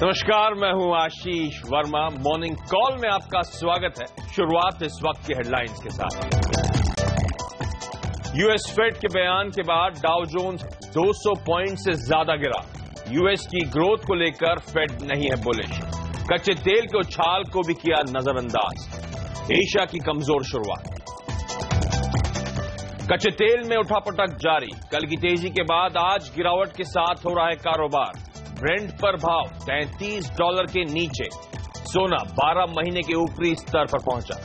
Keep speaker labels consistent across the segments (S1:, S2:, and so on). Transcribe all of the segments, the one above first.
S1: नमस्कार, मैं हूं आशीष वर्मा। मॉर्निंग कॉल में आपका स्वागत है। शुरुआत इस वक्त की हेडलाइंस के साथ। यूएस फेड के बयान के बाद डाउ जोन्स 200 पॉइंट से ज्यादा गिरा। यूएस की ग्रोथ को लेकर फेड नहीं है बुलिश। कच्चे तेल के उछाल को भी किया नजरअंदाज। एशिया की कमजोर शुरुआत। कच्चे तेल में उठापटक जारी। कल की तेजी के बाद आज गिरावट के साथ हो रहा है कारोबार। ब्रेंट पर भाव $33 के नीचे। सोना 12 महीने के ऊपरी स्तर पर पहुंचा।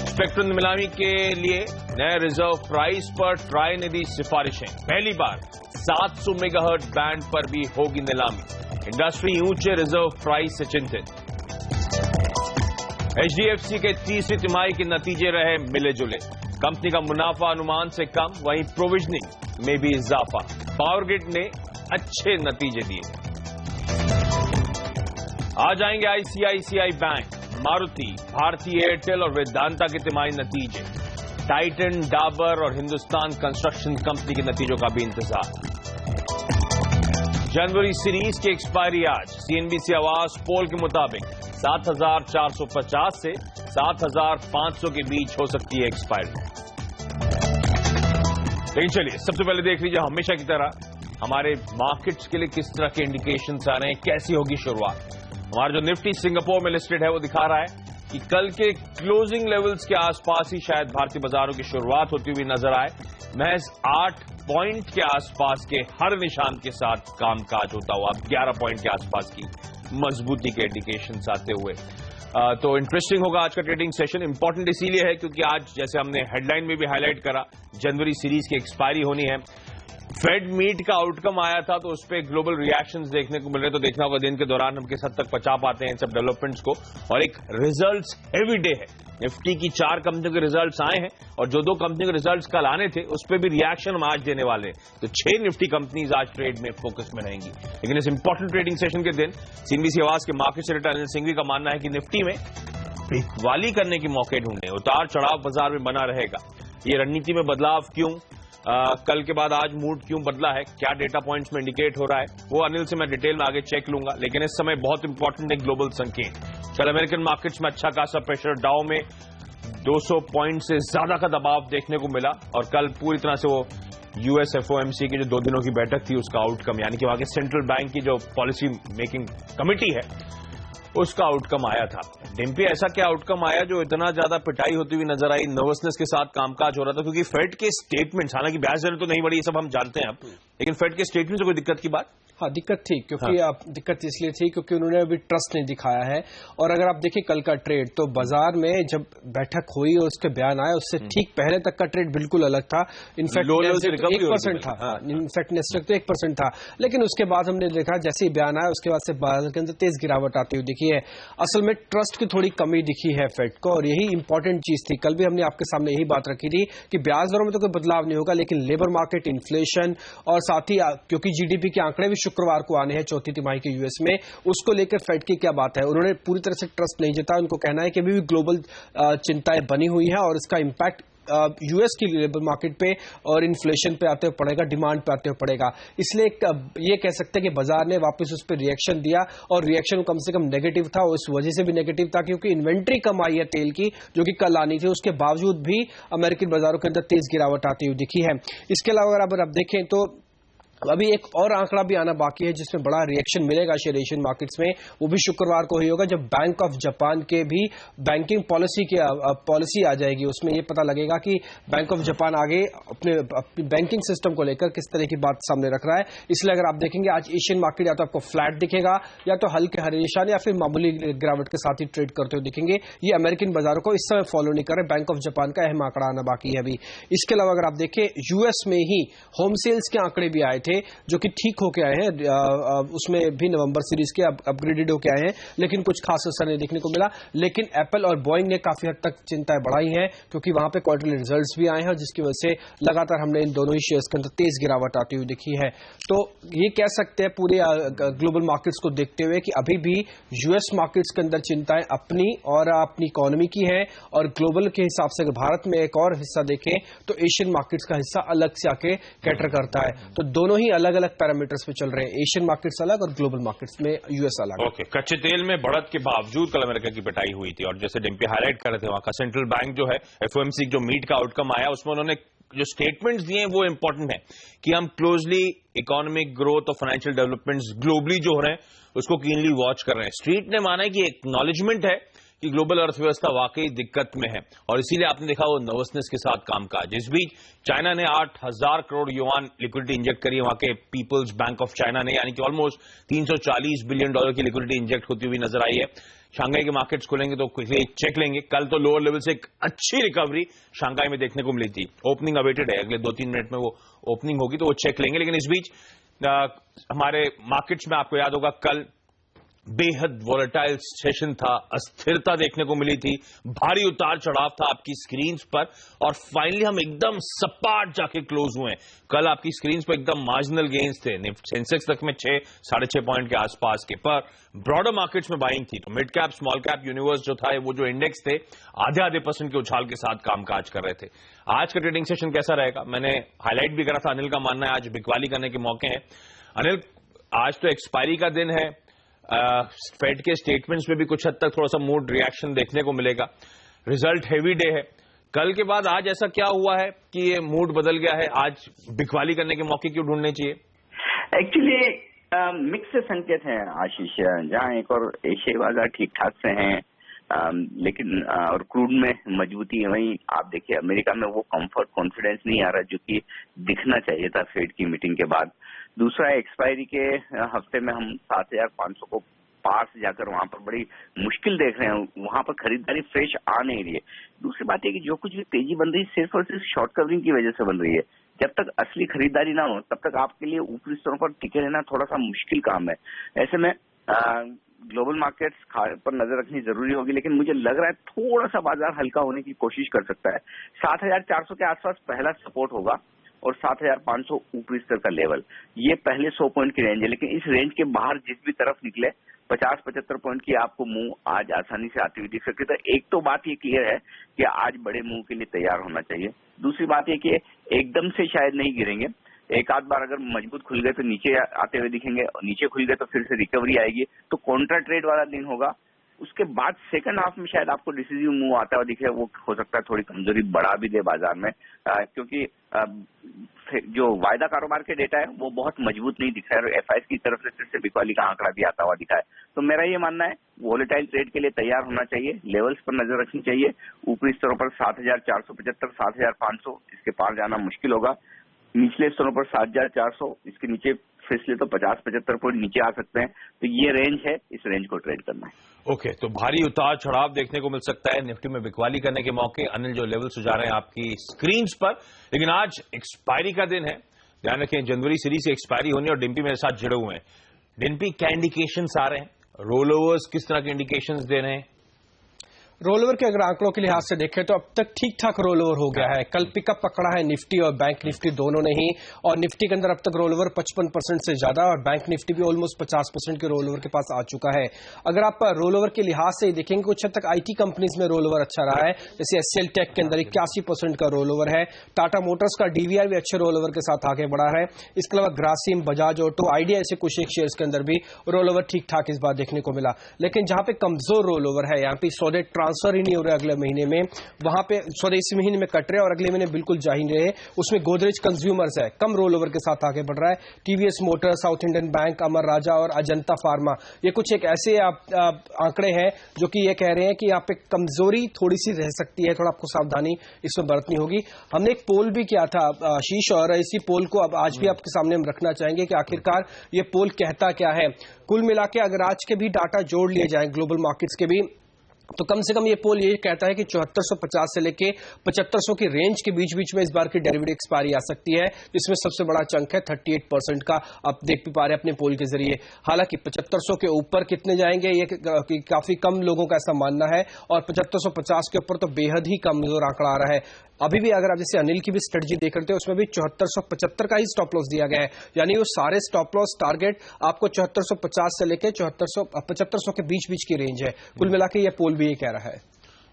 S1: स्पेक्ट्रम नीलामी के लिए नए रिजर्व प्राइस पर ट्राई ने दी सिफारिशें। पहली बार 700 मेगाहर्ट्ज बैंड पर भी होगी नीलामी। इंडस्ट्री ऊंचे रिजर्व प्राइस से चिंतित। एचडीएफसी के तीसरी तिमाही के नतीजे रहे मिले जुले। कंपनी का मुनाफा अनुमान से कम, वहीं प्रोविजनिंग में भी इजाफा। पावर ग्रिड ने अच्छे नतीजे दिए। आ जाएंगे ICICI bank, Maruti, Bharti Airtel और वेदांता के तिमाही नतीजे। टाइटन, डाबर और हिंदुस्तान कंस्ट्रक्शन कंपनी के नतीजों का भी इंतजार। जनवरी सीरीज की एक्सपायरी आज। सीएनबीसी आवाज पोल के मुताबिक 7,450 से 7,500 के बीच हो सकती है एक्सपायरी। लेकिन चलिए सबसे पहले देख लीजिए हमेशा की तरह हमारे मार्केट्स के लिए किस तरह के इंडिकेशंस आ रहे हैं, कैसी होगी शुरुआत। हमारा जो निफ्टी सिंगापुर में लिस्टेड है वो दिखा रहा है कि कल के क्लोजिंग लेवल्स के आसपास ही शायद भारतीय बाजारों की शुरुआत होती हुई नजर आए। महज 8 पॉइंट के आसपास के हर निशान के साथ कामकाज होता हुआ 11 पॉइंट के आसपास की मजबूती के इंडिकेशंस आते हुए। तो इंटरेस्टिंग होगा आज का ट्रेडिंग सेशन। इंपॉर्टेंट इसीलिए है क्योंकि आज जैसे हमने हेडलाइन में भी हाईलाइट करा, जनवरी सीरीज की एक्सपायरी होनी है। फेड मीट का आउटकम आया था तो उस पर ग्लोबल रिएक्शंस देखने को मिल रहे। तो देखना होगा दिन के दौरान हम किस हद तक पचा पाते हैं इन सब डेवलपमेंट्स को। और एक रिजल्ट्स हेवी डे है। निफ्टी की 4 कंपनियों के रिजल्ट्स आए हैं और जो 2 कंपनियों के रिजल्ट्स कल आने थे उस पर भी रिएक्शन हम आज देने वाले हैं। तो 6 निफ्टी कंपनीज आज ट्रेड में फोकस में रहेंगी। लेकिन इस इंपॉर्टेंट ट्रेडिंग सेशन के दिन सीएनबीसी आवाज के मार्केट सेक्रेटरी अनिल सिंघवी का मानना है कि निफ्टी में बिकवाली करने के मौके ढूंढने, उतार चढ़ाव बाजार में बना रहेगा। ये रणनीति में बदलाव क्यों, कल के बाद आज मूड क्यों बदला है, क्या डेटा पॉइंट्स में इंडिकेट हो रहा है, वो अनिल से मैं डिटेल में आगे चेक लूंगा। लेकिन इस समय बहुत इंपॉर्टेंट है ग्लोबल संकेत। कल अमेरिकन मार्केट्स में अच्छा खासा प्रेशर, डाउ में 200 पॉइंट से ज्यादा का दबाव देखने को मिला। और कल पूरी तरह से वो यूएस एफओएमसी की जो 2 दिनों की बैठक थी उसका आउटकम, यानी कि वहां के सेंट्रल बैंक की जो पॉलिसी मेकिंग कमेटी है उसका आउटकम आया था। डिम्पी, ऐसा क्या आउटकम आया जो इतना ज्यादा पिटाई होती हुई नजर आई, नर्वसनेस के साथ कामकाज हो रहा था? क्योंकि फेड के स्टेटमेंट्स, हालांकि ब्याज दरें तो नहीं बढ़ी, ये सब हम जानते हैं अब, लेकिन फेड के स्टेटमेंट से कोई दिक्कत की बात?
S2: हाँ, दिक्कत थी क्योंकि दिक्कत इसलिए थी क्योंकि उन्होंने अभी ट्रस्ट नहीं दिखाया है। और अगर आप देखें कल का ट्रेड तो बाजार में जब बैठक हुई और उसके बयान आए उससे ठीक पहले तक का ट्रेड बिल्कुल अलग था। इनफैक्ट 1% था। इनफैक्ट नेस्डैक तो 1% था। लेकिन उसके बाद हमने देखा जैसे ही बयान आया उसके बाद से बाजार के अंदर तेज गिरावट आती हुई दिखी है। असल में ट्रस्ट की थोड़ी कमी दिखी है फेड को और यही इंपॉर्टेंट चीज थी। कल भी हमने आपके सामने यही बात रखी थी कि ब्याज दरों में तो कोई बदलाव नहीं होगा, लेकिन लेबर मार्केट, इन्फ्लेशन और साथ ही क्योंकि जीडीपी के आंकड़े भी शुक्रवार को आने हैं चौथी तिमाही के यूएस में, उसको लेकर फेड की क्या बात है। उन्होंने पूरी तरह से ट्रस्ट नहीं जताया। उनको कहना है कि अभी भी ग्लोबल चिंताएं बनी हुई हैं और इसका इंपैक्ट यूएस की लेबर मार्केट पे और इन्फ्लेशन पे आते हुए पड़ेगा, डिमांड पे आते हुए पड़ेगा। इसलिए ये कह सकते हैं कि बाजार ने वापस उस पर रिएक्शन दिया और रिएक्शन कम से कम नेगेटिव था। और इस वजह से भी नेगेटिव था क्योंकि इन्वेंट्री कम आई है तेल की, जो कि कल आनी थी। उसके बावजूद भी अमेरिकन बाजारों के अंदर तेज गिरावट आती हुई दिखी है। इसके अलावा अगर आप देखें तो अभी एक और आंकड़ा भी आना बाकी है जिसमें बड़ा रिएक्शन मिलेगा शेयर एशियन मार्केट्स में। वो भी शुक्रवार को ही होगा जब बैंक ऑफ जापान के भी बैंकिंग पॉलिसी आ जाएगी। उसमें ये पता लगेगा कि बैंक ऑफ जापान आगे अपने बैंकिंग सिस्टम को लेकर किस तरह की बात सामने रख रहा है। इसलिए अगर आप देखेंगे आज एशियन मार्केट या तो आपको फ्लैट दिखेगा या तो हल्के हरे निशान या फिर मामूली गिरावट के साथ ही ट्रेड करते हुए दिखेंगे। ये अमेरिकन बाजारों को इस समय फॉलो नहीं कर रहे। बैंक ऑफ जापान का अहम आंकड़ा आना बाकी है अभी। इसके अलावा अगर आप देखें यूएस में ही होम सेल्स के आंकड़े भी आए थे जो कि ठीक होके आए हैं। उसमें भी नवंबर सीरीज के अपग्रेडेड होके आए हैं, लेकिन कुछ खास असर नहीं देखने को मिला। लेकिन एप्पल और बोइंग ने काफी हद तक चिंताएं बढ़ाई हैं क्योंकि वहां पे क्वार्टरली रिजल्ट्स भी आए हैं जिसकी वजह से लगातार हमने इन दोनों ही शेयर्स के अंदर तेज गिरावट आती हुई दिखी है। तो ये कह सकते हैं पूरे ग्लोबल मार्केट्स को देखते हुए कि अभी भी यूएस मार्केट्स के अंदर चिंताएं अपनी और अपनी इकोनॉमी की है और ग्लोबल के हिसाब से अगर भारत में एक और हिस्सा देखें तो एशियन मार्केट्स का हिस्सा अलग से आके कैटर करता है। तो दोनों दोनों ही अलग अलग पैरामीटर्स पे चल रहे हैं, एशियन मार्केट्स अलग और ग्लोबल मार्केट्स में यूएस अलग।
S1: ओके, कच्चे तेल में बढ़त के बावजूद कल अमेरिका की पिटाई हुई थी, और जैसे डिम्पी हाईलाइट कर रहे थे, वहां का सेंट्रल बैंक जो है एफओएमसी जो मीट का आउटकम आया, उसमें उन्होंने जो स्टेटमेंट्स दिए वो इंपॉर्टेंट है कि हम क्लोजली इकोनॉमिक ग्रोथ और फाइनेंशियल डेवलपमेंट्स ग्लोबली जो हो रहे हैं उसको कीनली वॉच कर रहे हैं। स्ट्रीट ने माना है कि एक्नॉलेजमेंट है कि ग्लोबल अर्थव्यवस्था वाकई दिक्कत में है, और इसीलिए आपने देखा वो नर्वसनेस के साथ कामकाज। इस बीच चाइना ने 8,000 करोड़ युआन लिक्विडिटी इंजेक्ट करी, वहां के पीपल्स बैंक ऑफ चाइना ने, यानी कि ऑलमोस्ट $340 बिलियन की लिक्विडिटी इंजेक्ट होती हुई नजर आई है। शंघाई के मार्केट्स खुलेंगे तो क्विकली चेक लेंगे। कल तो लोअर लेवल से एक अच्छी रिकवरी शंघाई में देखने को मिली थी, ओपनिंग अवेटेड है, अगले 2-3 मिनट में वो ओपनिंग होगी तो वो चेक लेंगे। लेकिन इस बीच हमारे मार्केट्स में आपको याद होगा कल बेहद वॉलेटाइल सेशन था, अस्थिरता देखने को मिली थी, भारी उतार चढ़ाव था आपकी स्क्रीन्स पर, और फाइनली हम एकदम सपाट जाके क्लोज हुए। कल आपकी स्क्रीन्स पर एकदम मार्जिनल गेन्स थे, सेंसेक्स तक में 6-6.5 पॉइंट के आसपास के, पर ब्रॉडर मार्केट्स में बाइंग थी। तो mid cap small cap universe जो था, वो जो इंडेक्स थे आधे % के उछाल के साथ कामकाज कर रहे थे। आज का ट्रेडिंग सेशन कैसा रहेगा मैंने हाईलाइट भी करा था, अनिल का मानना है आज बिकवाली करने के मौके हैं। अनिल, आज तो एक्सपायरी का दिन है, फेड के स्टेटमेंट्स में भी कुछ हद तक थोड़ा सा मूड रिएक्शन देखने को मिलेगा, रिजल्ट हेवी डे है। कल के बाद आज ऐसा क्या हुआ है कि ये मूड बदल गया है, आज बिकवाली करने के मौके क्यों ढूंढने चाहिए?
S3: एक्चुअली मिक्स संकेत हैं आशीष, जहां एक और एशियाई बाजार ठीक ठाक से हैं, लेकिन और क्रूड में मजबूती है। वहीं आप देखिए अमेरिका में वो कंफर्ट कॉन्फिडेंस नहीं आ रहा जो कि दिखना चाहिए था फेड की मीटिंग के बाद। दूसरा, एक्सपायरी के हफ्ते में हम 7,500 को पास जाकर वहां पर बड़ी मुश्किल देख रहे हैं, वहां पर खरीदारी फ्रेश आ नहीं रही है। दूसरी बात है कि जो कुछ भी तेजी बन रही है सिर्फ और सिर्फ शॉर्ट कवरिंग की वजह से बन रही है। जब तक असली खरीदारी ना हो तब तक आपके लिए ऊपरी स्तरों पर टिके रहना थोड़ा सा मुश्किल काम है। ऐसे में ग्लोबल मार्केट्स पर नजर रखनी जरूरी होगी, लेकिन मुझे लग रहा है थोड़ा सा बाजार हल्का होने की कोशिश कर सकता है। 7,400 के आसपास पहला सपोर्ट होगा और 7,500 ऊपरी स्तर का लेवल, ये पहले 100 पॉइंट की रेंज है। लेकिन इस रेंज के बाहर जिस भी तरफ निकले 50-75 पॉइंट की आपको मूव आज आसानी से आती हुई दिख सकती है। तो एक तो बात ये क्लियर है कि आज बड़े मूव के लिए तैयार होना चाहिए। दूसरी बात ये कि एकदम से शायद नहीं गिरेंगे, एक आध बार अगर मजबूत खुल गए तो नीचे आते हुए दिखेंगे, नीचे खुल गए तो फिर से रिकवरी आएगी, तो कॉन्ट्रा ट्रेड वाला दिन होगा। उसके बाद सेकंड हाफ में शायद आपको डिसीजिव मूव आता हुआ दिखे, वो हो सकता है थोड़ी कमजोरी बढ़ा भी दे बाजार में, क्योंकि जो वायदा कारोबार के डेटा है वो बहुत मजबूत नहीं दिख रहा है और एफआईएस की तरफ से फिर से बिकवाली का आंकड़ा भी आता हुआ दिखा है। तो मेरा ये मानना है वोलेटाइल ट्रेड के लिए तैयार होना चाहिए, लेवल्स पर नजर रखनी चाहिए। ऊपरी स्तरों पर 7,475, 7,500 इसके पार जाना मुश्किल होगा। निचले स्तरों पर 7,400, इसके नीचे फिसले तो 50-75 पॉइंट नीचे आ सकते हैं। तो ये रेंज है, इस रेंज को ट्रेड करना है।
S1: ओके, तो भारी उतार चढ़ाव देखने को मिल सकता है, निफ्टी में बिकवाली करने के मौके अनिल जो लेवल सुझा रहे हैं आपकी स्क्रीन्स पर। लेकिन आज एक्सपायरी का दिन है, ध्यान रखें जनवरी सीरीज से एक्सपायरी होनी, और डिम्पी मेरे साथ जुड़े हुए हैं। डिम्पी, क्या इंडिकेशंस आ रहे हैं, रोल ओवर्स किस तरह के इंडिकेशंस दे रहे हैं?
S2: रोल ओवर के अगर आंकड़ों के लिहाज से देखें तो अब तक ठीक ठाक रोल ओवर हो गया है। कल पिकअप पकड़ा है निफ्टी और बैंक निफ्टी दोनों ने ही, और निफ्टी के अंदर अब तक रोल ओवर 55% से ज्यादा, और बैंक निफ्टी भी ऑलमोस्ट 50% के रोल ओवर के पास आ चुका है। अगर आप रोल ओवर के लिहाज से देखेंगे कुछ हद तक आईटी कंपनीज में रोल ओवर अच्छा रहा है, जैसे एचसीएल टेक के अंदर 81% का रोल ओवर है। टाटा मोटर्स का डीवीआर भी अच्छे रोल ओवर के साथ आगे बढ़ा है। इसके अलावा ग्रासिम, बजाज ऑटो, आइडिया ऐसे कुछ एक शेयर्स के अंदर भी रोल ओवर ठीक ठाक इस बार देखने को मिला। लेकिन जहां पे कमजोर रोल ओवर है, यहाँ पे सौदे ट्रांसफर ही नहीं हो रहे अगले महीने में, वहां पे सौदे इस महीने में कट रहे और अगले महीने बिल्कुल जा ही नहीं रहे। उसमें गोदरेज कंज्यूमर्स है, कम रोल ओवर के साथ आगे बढ़ रहा है। TVS motor, south Indian bank, Amara Raja और अजंता फार्मा, ये कुछ एक ऐसे आंकड़े हैं जो कि ये कह रहे हैं कि यहाँ पे कमजोरी थोड़ी सी रह सकती है, थोड़ा आपको सावधानी इसमें बरतनी होगी। हमने एक पोल भी किया था आशीष, और इसी पोल को अब आज भी आपके सामने हम रखना चाहेंगे कि आखिरकार ये पोल कहता क्या है। कुल मिला के अगर आज के भी डाटा जोड़ लिए जाए ग्लोबल मार्केट्स के भी, तो कम से कम ये पोल ये कहता है कि 7450 से लेके 7500 की रेंज के बीच बीच में इस बार की डेरिवेटिव एक्सपायरी आ सकती है, जिसमें सबसे बड़ा चंक है 38% का, आप देख भी पा रहे हैं अपने पोल के जरिए। हालांकि 7500 के ऊपर कितने जाएंगे ये काफी कम लोगों का ऐसा मानना है, और 7550 के ऊपर तो बेहद ही कमजोर आंकड़ा आ रहा है। अभी भी अगर आप जैसे अनिल की भी स्ट्रेटजी देख रहे थे, उसमें भी 7475 का ही स्टॉप लॉस दिया गया है, यानी वो सारे स्टॉप लॉस टारगेट आपको 7450 से लेकर 7500 के बीच बीच की रेंज है। कुल मिला के ये पोल भी ये कह रहा है।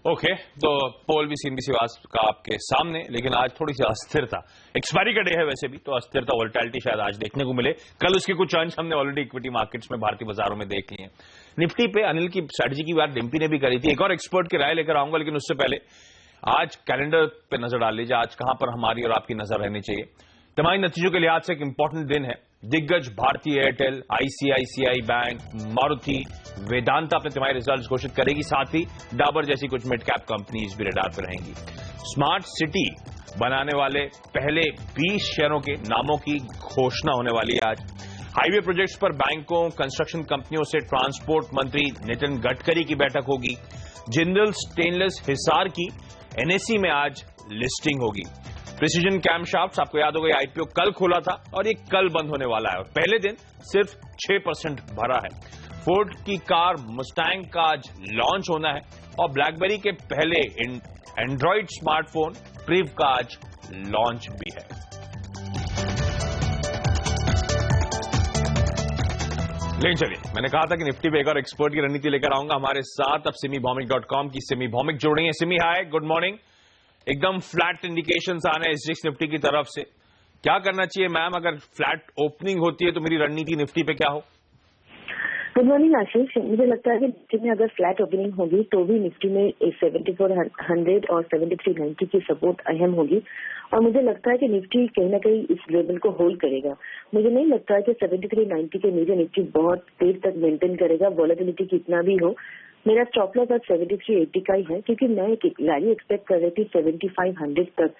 S1: ओके, तो पोल भी सीएनबी का आपके सामने, लेकिन आज थोड़ी सी अस्थिरता, एक्सपायरी का डे है वैसे भी, तो अस्थिरता वोलेटिलिटी शायद आज देखने को मिले। कल उसके कुछ अंश हमने ऑलरेडी इक्विटी मार्केट्स में भारतीय बाजारों में देख लिए हैं। निफ्टी पे अनिल की स्ट्रैटेजी की बात डिम्पी ने भी करी थी, एक और एक्सपर्ट की राय लेकर आऊंगा, लेकिन उससे पहले आज कैलेंडर पे नजर डाल लीजिए, आज कहां पर हमारी और आपकी नजर रहनी चाहिए। तिमाही नतीजों के लिहाज से एक इंपॉर्टेंट दिन है। दिग्गज भारतीय Airtel, ICICI bank, Maruti, Vedanta अपने तिमाही रिजल्ट्स घोषित करेगी, साथ ही डाबर जैसी कुछ मिड कैप कंपनीज भी रडार पर रहेंगी। स्मार्ट सिटी बनाने वाले पहले 20 शहरों के नामों की घोषणा होने वाली है आज। हाईवे प्रोजेक्ट्स पर बैंकों, कंस्ट्रक्शन कंपनियों से ट्रांसपोर्ट मंत्री नितिन गडकरी की बैठक होगी। जिंदल स्टेनलेस हिसार की एनएसई में आज लिस्टिंग होगी। प्रिसीजन कैमशाफ्ट्स, आपको याद होगा आईपीओ कल खोला था और ये कल बंद होने वाला है और पहले दिन सिर्फ 6% भरा है। फोर्ड की कार मुस्टैंग का आज लॉन्च होना है और ब्लैकबेरी के पहले एंड्रॉइड स्मार्टफोन प्रिव का आज लॉन्च भी है। लेकिन चलिए, मैंने कहा था कि निफ्टी पे एक और एक्सपर्ट की रणनीति लेकर आऊंगा। हमारे साथ अब SimiBhomik.com की सिमी भौमिक जुड़ रही है। सिमी, हाय, गुड मॉर्निंग। एकदम फ्लैट इंडिकेशंस आ रहे हैं SGX निफ्टी की तरफ से, क्या करना चाहिए मैम? अगर फ्लैट ओपनिंग होती है तो मेरी रणनीति निफ्टी पे क्या हो?
S4: गुड मॉर्निंग आशीष। मुझे लगता है कि निफ्टी में अगर फ्लैट ओपनिंग होगी तो भी निफ्टी में 7400 और 7390 की सपोर्ट अहम होगी और मुझे लगता है कि निफ्टी कहीं ना कहीं इस लेवल को होल्ड करेगा। मुझे नहीं लगता है कि 7390 के नीचे निफ्टी बहुत देर तक मेंटेन करेगा, वॉलेटिलिटी कितना भी हो। मेरा स्टॉप लॉस आज 7380 का ही है, क्योंकि मैं एक रैली एक्सपेक्ट कर रही थी 7500 तक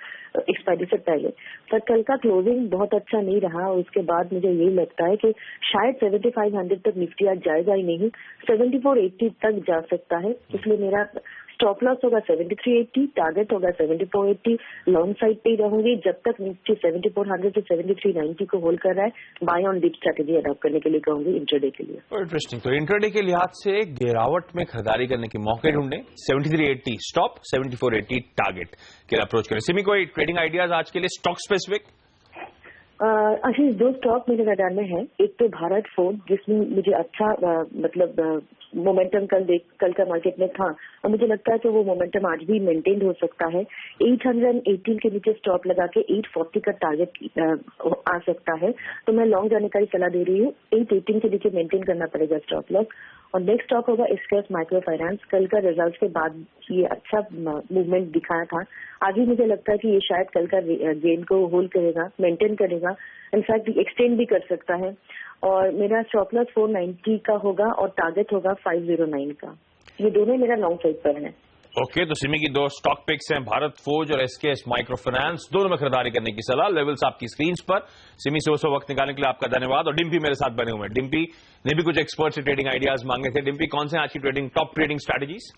S4: एक्सपायरी से पहले, पर कल का क्लोजिंग बहुत अच्छा नहीं रहा और उसके बाद मुझे यही लगता है कि शायद 7500 तक निफ्टी आज जाएगा ही नहीं, 7480 तक जा सकता है। इसलिए मेरा स्टॉप लॉस होगा 7380, टारगेट होगा 7480, लॉन्ग साइड पे ही रहूंगी जब तक निफ्टी 7400 से 7390 को होल्ड कर रहा है। Buy on dip strategy adopt करने के लिए कहूंगी इंट्राडे के लिए।
S1: इंटरेस्टिंग, तो इंट्राडे के लिहाज से गिरावट में खरीदारी करने के मौके ढूंढे। 7380 स्टॉप, 7480 टारगेट के अप्रोच करें। सिमी, कोई ट्रेडिंग आइडियाज आज के लिए स्टॉक स्पेसिफिक?
S4: आशीष, दो स्टॉक मेरे रडार में है। एक तो भारत फोर्ज, जिसमें मुझे अच्छा मतलब मोमेंटम कल का मार्केट में था और मुझे लगता है कि वो मोमेंटम आज भी मेंटेन हो सकता है। 818 के नीचे स्टॉप लगा के 840 का टारगेट आ सकता है, तो मैं लॉन्ग जाने का ही सलाह दे रही हूँ। 818 के नीचे मेंटेन करना पड़ेगा स्टॉप लॉस। और नेक्स्ट स्टॉक होगा एसकेएस माइक्रो फाइनेंस। कल का रिजल्ट के बाद ये अच्छा मूवमेंट दिखाया था, आगे मुझे लगता है कि ये शायद कल का गेन को होल्ड करेगा, मेंटेन करेगा, इनफैक्ट एक्सटेंड भी कर सकता है। और मेरा स्टॉप लॉस 490 का होगा और टारगेट होगा 509 का। ये दोनों मेरा लॉन्ग साइड पर है।
S1: ओके, तो सिमी की दो स्टॉक पिक्स हैं, भारत फोर्ज और एसकेएस माइक्रो फाइनेंस, दोनों में खरीदारी करने की सलाह। लेवल्स आपकी स्क्रीन पर। सिमी से वो वक्त निकालने के लिए आपका धन्यवाद। और डिम्पी मेरे साथ बने हुए हैं। डिम्पी ने भी कुछ एक्सपर्ट से ट्रेडिंग आइडियाज मांगे थे। डिम्पी, कौन से आज की टॉप ट्रेडिंग स्ट्रैटेजीज?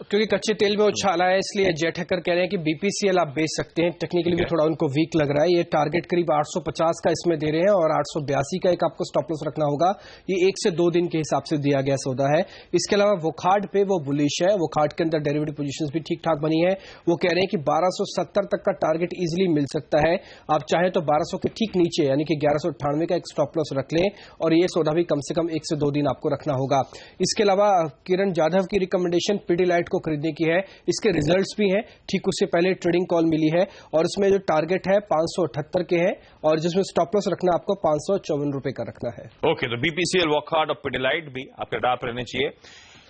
S2: क्योंकि कच्चे तेल में उछाल आया है, इसलिए जेट हैकर कह रहे हैं कि बीपीसीएल आप बेच सकते हैं। टेक्निकली भी थोड़ा उनको वीक लग रहा है। ये टारगेट करीब 850 का इसमें दे रहे हैं और 882 का एक आपको स्टॉप लॉस रखना होगा। ये 1 से 2 दिन के हिसाब से दिया गया सौदा है। इसके अलावा वोखार्ड पे वो बुलिश है। वोखार्ड के अंदर डेरिवेटिव पोजीशंस भी ठीक ठाक बनी है। वो कह रहे हैं कि 1270 तक का टारगेट इजिली मिल सकता है। आप चाहें तो 1200 के ठीक नीचे यानी कि 1198 का एक स्टॉप लॉस रख लें और ये सौदा भी कम से कम 1 से 2 दिन आपको रखना होगा। इसके अलावा किरण जाधव की रिकमेंडेशन पिडिलाइट को खरीदने की है। इसके रिजल्ट्स भी हैं, ठीक उससे पहले ट्रेडिंग कॉल मिली है और इसमें जो टारगेट है 578 के है और जिसमें स्टॉप लॉस रखना आपको 554 रुपए का रखना है।
S1: ओके, तो बीपीसीएल, वॉकहार्ड और पिडिलाइट भी आपके रडार पर रहने चाहिए।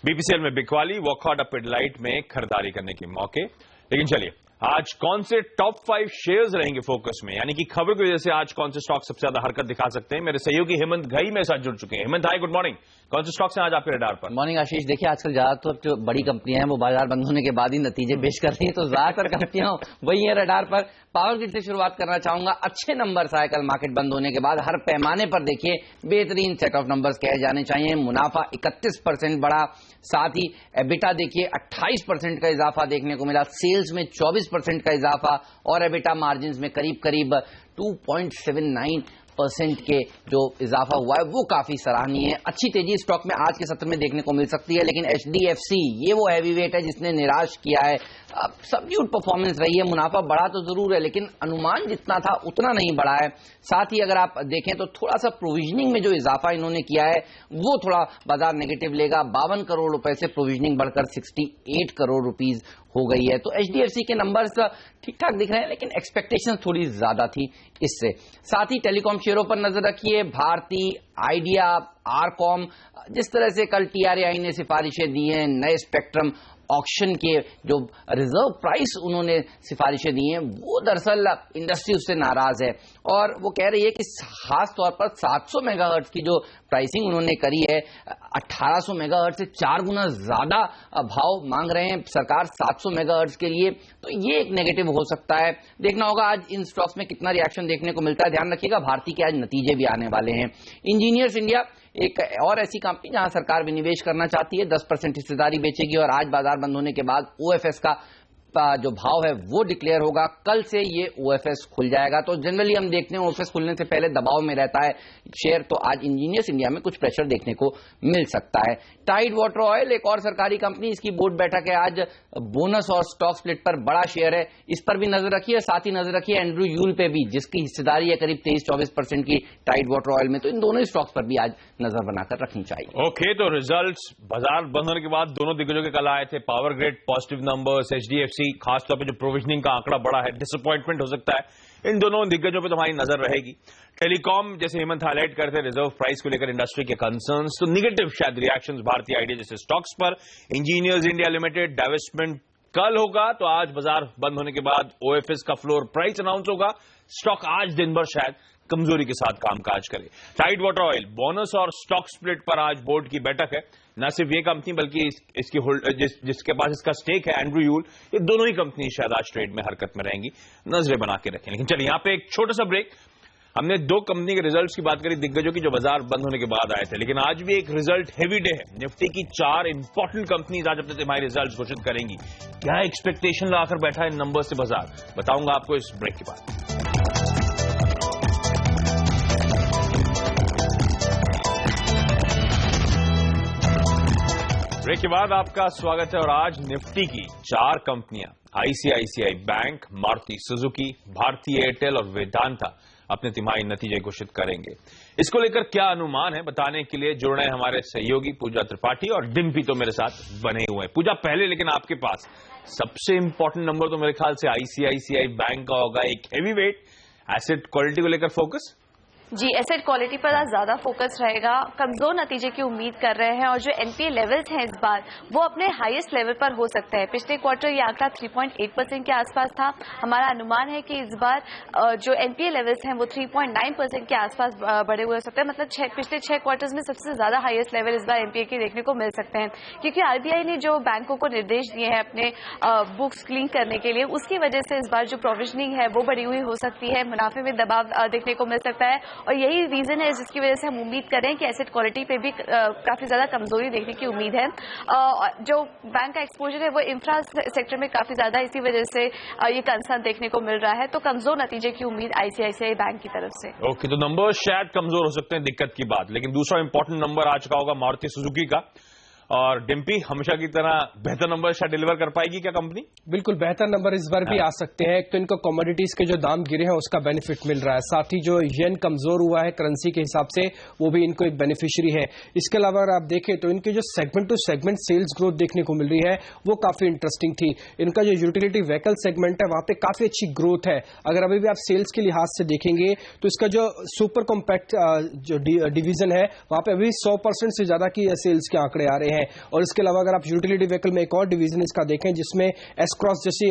S1: बीपीसीएल में बिकवाली, वॉकहार्ड और पिडिलाइट में खरीदारी करने के मौके। लेकिन चलिए, आज कौन से टॉप 5 शेयर्स रहेंगे फोकस में, यानी कि खबर की वजह से आज कौन से स्टॉक सबसे ज्यादा हरकत दिखा सकते हैं? मेरे सहयोगी हेमंत घई मेरे साथ जुड़ चुके हैं। हेमंत, हाय, गुड मॉर्निंग। कौन से स्टॉक्स हैं आज आपके रडार पर?
S5: मॉर्निंग आशीष। देखिए, आजकल ज्यादातर जो बड़ी कंपनियां हैं वो बाजार बंद होने के बाद ही नतीजे पेश कर रही हैं, तो ज्यादातर कंपनियां वही है रडार पर। पावर ग्रिड से शुरुआत करना चाहूंगा। अच्छे नंबर्स आए कल मार्केट बंद होने के बाद, हर पैमाने पर देखिए बेहतरीन सेट ऑफ नंबर्स कहे जाने चाहिए। मुनाफा 31% बढ़ा, साथ ही एबिटा देखिए 28% का इजाफा देखने को मिला, सेल्स में 24% का इजाफा और एबिटा मार्जिन में करीब करीब 2.79% के जो इजाफा हुआ है वो काफी सराहनीय है। अच्छी तेजी स्टॉक में आज के सत्र में देखने को मिल सकती है, लेकिन HDFC ये वो हैवी वेट है जिसने निराश किया है सबड्यूड परफॉर्मेंस रही है। मुनाफा बढ़ा तो जरूर है, लेकिन अनुमान जितना था उतना नहीं बढ़ा है। साथ ही अगर आप देखें तो थोड़ा सा प्रोविजनिंग में जो इजाफा इन्होंने किया है वो थोड़ा बाजार नेगेटिव लेगा। 52 करोड़ रुपए से प्रोविजनिंग बढ़कर 68 करोड़ रुपीस हो गई है। तो एचडीएफसी के नंबर्स ठीक ठाक दिख रहे हैं, लेकिन एक्सपेक्टेशन थोड़ी ज्यादा थी इससे। साथ ही टेलीकॉम शेयरों पर नजर रखिए। भारती, आइडिया, आरकॉम, जिस तरह से कल टीआरएआई ने सिफारिशें दी हैं, नए स्पेक्ट्रम ऑक्शन के जो रिजर्व प्राइस उन्होंने सिफारिशें दी हैं, वो दरअसल इंडस्ट्री उससे नाराज है और वो कह रही है कि खास तौर पर 700 मेगाहर्ट्ज की जो प्राइसिंग उन्होंने करी है, 1800 मेगाहर्ट्ज से 4 गुना ज्यादा भाव मांग रहे हैं सरकार 700 मेगाहर्ट्ज के लिए। तो ये एक नेगेटिव हो सकता है। देखना होगा आज इन स्टॉक्स में कितना रिएक्शन देखने को मिलता है। ध्यान रखिएगा भारती के आज नतीजे भी आने वाले हैं। इंजीनियर्स इंडिया एक और ऐसी कंपनी जहां सरकार विनिवेश करना चाहती है, 10% हिस्सेदारी बेचेगी और आज बाजार बंद होने के बाद ओएफएस का जो भाव है वो डिक्लेयर होगा। कल से ये ओएफएस खुल जाएगा। तो जनरली हम देखते हैं ओएफएस खुलने से पहले दबाव में रहता है शेयर, तो आज इंजीनियर्स इंडिया में कुछ प्रेशर देखने को मिल सकता है। टाइड वाटर ऑयल एक और सरकारी कंपनी, इसकी बोर्ड बैठक है आज। बोनस और स्टॉक स्प्लिट पर बड़ा शेयर है, इस पर भी नजर रखिए। साथ ही नजर रखिए एंड्रू यूल पे भी, जिसकी हिस्सेदारी है करीब 23-24% की टाइड वाटर ऑयल में। तो इन दोनों स्टॉक्स पर भी आज नजर बनाकर रखनी चाहिए।
S1: ओके, तो रिजल्ट्स बाजार बंद होने के बाद दोनों दिग्गजों के कल आए थे। Power grid positive numbers, HDFC खासतौर पे जो प्रोविजनिंग का आंकड़ा बड़ा है, डिसअपॉइंटमेंट हो सकता है। इन दोनों दिग्गजों पे तो हमारी नजर रहेगी। टेलीकॉम जैसे हेमंत हाईलाइट करते रिजर्व प्राइस को लेकर इंडस्ट्री के कंसर्न्स, तो निगेटिव शायद रिएक्शंस भारतीय आइडिया जैसे स्टॉक्स पर। इंजीनियर्स इंडिया लिमिटेड डाइवेस्टमेंट कल होगा, तो आज बाजार बंद होने के बाद ओएफएस का फ्लोर प्राइस अनाउंस होगा। स्टॉक आज दिन भर शायद कमजोरी के साथ कामकाज करे। टाइड वाटर ऑयल बोनस और स्टॉक स्प्लिट पर आज बोर्ड की बैठक है। न सिर्फ ये कंपनी बल्कि इसकी जिसके पास इसका स्टेक है एंड्रू यूल, ये दोनों ही कंपनी शायद आज ट्रेड में हरकत में रहेंगी। नजरें बना के रखें। लेकिन चलिए यहाँ पे एक छोटा सा ब्रेक। हमने दो कंपनी के रिजल्ट्स की बात करी दिग्गजों की जो बाजार बंद होने के बाद आए थे, लेकिन आज भी एक रिजल्ट हेवी डे है। निफ्टी की 4 इंपॉर्टेंट कंपनीज आज अपने तिमाही रिजल्ट्स घोषित करेंगी। क्या एक्सपेक्टेशन लगाकर बैठा है इन नंबर से बाजार, बताऊंगा आपको इस ब्रेक के बाद। ब्रेक के बाद आपका स्वागत है और आज निफ्टी की 4 कंपनियां ICICI bank, Maruti Suzuki, Bharti Airtel और वेदांता अपने तिमाही नतीजे घोषित करेंगे। इसको लेकर क्या अनुमान है बताने के लिए जुड़ रहे हैं हमारे सहयोगी पूजा त्रिपाठी और डिम्पी तो मेरे साथ बने हुए हैं। पूजा पहले, लेकिन आपके पास सबसे इंपॉर्टेंट नंबर तो मेरे ख्याल से आईसीआईसीआई बैंक का होगा, एक हेवी वेट। एसेट क्वालिटी को लेकर फोकस
S6: जी, एसेट क्वालिटी पर आज ज्यादा फोकस रहेगा। कमजोर नतीजे की उम्मीद कर रहे हैं और जो एनपीए लेवल्स हैं इस बार वो अपने हाईएस्ट लेवल पर हो सकता है। पिछले क्वार्टर ये आंकड़ा 3.8% के आसपास था। हमारा अनुमान है कि इस बार जो एनपीए लेवल्स हैं वो 3.9% के आसपास बढ़े हुए हो सकते हैं। मतलब पिछले 6 क्वार्टर्स में सबसे ज्यादा हाईएस्ट लेवल इस बार एनपीए के देखने को मिल सकते हैं, क्योंकि आरबीआई ने जो बैंकों को निर्देश दिए हैं अपने बुक्स क्लीन करने के लिए, उसकी वजह से इस बार जो प्रोविजनिंग है वो बढ़ी हुई हो सकती है। मुनाफे में दबाव देखने को मिल सकता है और यही रीजन है जिसकी वजह से हम उम्मीद करें कि एसेट क्वालिटी पे भी काफी ज्यादा कमजोरी देखने की उम्मीद है। जो बैंक का एक्सपोजर है वो इंफ्रा सेक्टर में काफी ज्यादा, इसी वजह से ये कंसर्न देखने को मिल रहा है। तो कमजोर नतीजे की उम्मीद आईसीआईसीआई बैंक की तरफ से।
S1: ओके, तो नंबर शायद कमजोर हो सकते हैं, दिक्कत की बात। लेकिन दूसरा इंपॉर्टेंट नंबर आज का होगा मारुति सुजुकी का। और डिम्पी हमेशा की तरह बेहतर नंबर शायद डिलीवर कर पाएगी क्या कंपनी?
S2: बिल्कुल बेहतर नंबर इस बार भी आ सकते हैं। एक तो इनको कमोडिटीज के जो दाम गिरे हैं उसका बेनिफिट मिल रहा है, साथ ही जो येन कमजोर हुआ है करेंसी के हिसाब से वो भी इनको एक बेनिफिशियरी है। इसके अलावा अगर आप देखें तो इनकी जो segment to segment sales growth देखने को मिल रही है वो काफी इंटरेस्टिंग थी। इनका जो यूटिलिटी व्हीकल सेगमेंट है वहां पे काफी अच्छी ग्रोथ है। अगर अभी भी आप सेल्स के लिहाज से देखेंगे तो इसका जो सुपर कॉम्पैक्ट जो डिवीजन है वहां पे अभी 100% से ज्यादा की सेल्स के आंकड़े आ रहे हैं। और इसके अलावा अगर आप यूटिलिटी व्हीकल में एक और डिवीजन इसका देखें जिसमें एस क्रॉस जैसी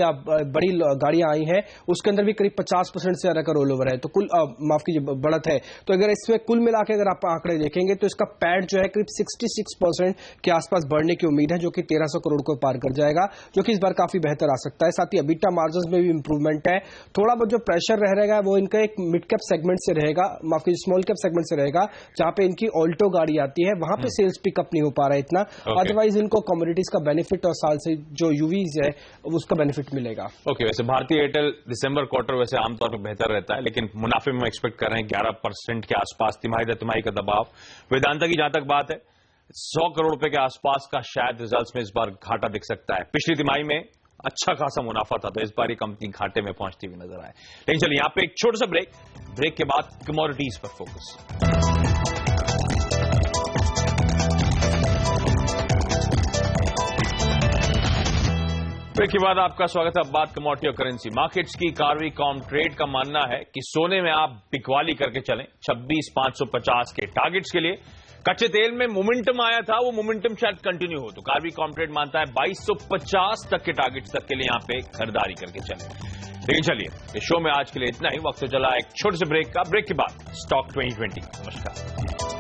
S2: बड़ी गाड़ियां आई हैं, उसके अंदर भी करीब 50% से ज्यादा का रोल ओवर है। तो कुल माफ कीजिए बढ़त है। तो अगर इसमें कुल मिला के अगर आप आंकड़े देखेंगे तो इसका पैड जो है करीब 66% के आसपास बढ़ने की उम्मीद है, जो कि 1300 करोड़ को पार कर जाएगा, जो कि इस बार काफी बेहतर आ सकता है। साथ ही एबिटा मार्जिन में भी इंप्रूवमेंट है। थोड़ा बहुत जो प्रेशर रहेगा वो इनका एक मिड कैप सेगमेंट से रहेगा, माफ कीजिए स्मॉल कैप सेगमेंट से रहेगा, जहां पे इनकी ऑल्टो गाड़ी आती है, वहां पे सेल्स पिकअप नहीं हो पा रहा है इतना। अदरवाइज इनको कमोडिटीज का बेनिफिट और साल से जो यूवीज है उसका बेनिफिट मिलेगा।
S1: ओके, वैसे भारतीय एयरटेल दिसंबर क्वार्टर वैसे आमतौर पर बेहतर रहता है, लेकिन मुनाफे में एक्सपेक्ट कर रहे हैं 11% के आसपास तिमाही का दबाव। वेदांता की जहां तक बात है 100 करोड़ रुपए के आसपास का शायद रिजल्ट्स में इस बार घाटा दिख सकता है। पिछली तिमाही में अच्छा खासा मुनाफा था, तो इस बार ये कंपनी घाटे में पहुंचती हुई नजर आए। लेकिन चलिए यहां पे एक छोटा सा ब्रेक के बाद कमोडिटीज पर फोकस। ब्रेक के बाद आपका स्वागत है। अब बात कमोडिटी और करेंसी मार्केट्स की। कारवी कॉमट्रेड का मानना है कि सोने में आप बिकवाली करके चलें 26,550 के टारगेट्स के लिए। कच्चे तेल में मोमेंटम आया था, वो मोमेंटम शायद कंटिन्यू हो, तो कारवी कॉमट्रेड मानता है 2250 तक के टारगेट्स तक के लिए यहां पे खरीदारी करके चलें। लेकिन चलिए इस शो में आज के लिए इतना ही। वक्त तो चला एक छोटे से ब्रेक का। ब्रेक के बाद स्टॉक 2020। नमस्कार।